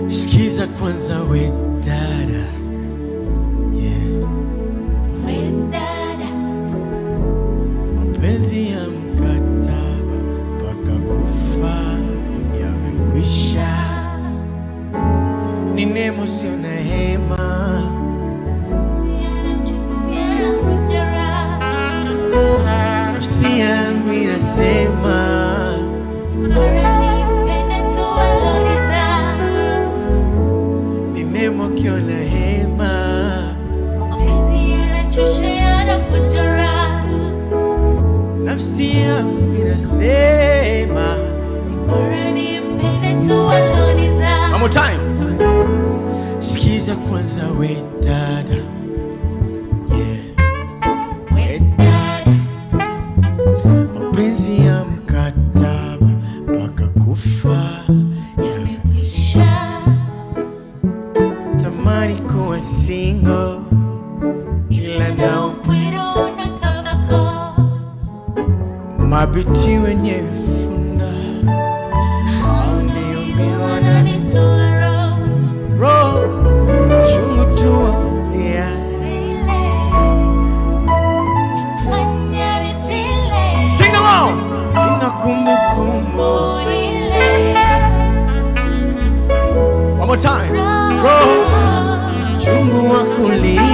Sikiza kwanza we dada, yeah. We dada, mapenzi ya mkataba mpaka kufa yamekwisha. Ni nemo sio na hema, nafsi yangu inasema nemo kio na hema, nafsi yangu inasema. One more time. Sikiza kwanza we dada, yeah. We dada, mapenzi ya mkataba mpaka kufa yamekwisha. Tamani kuwa single ila na upendo na kabako, mabiti wenye vifunda au ndio miwa na roho chungu tu yeah. Sing along. Nina kumbukumbu. One more time. Roho chungu wa kulia.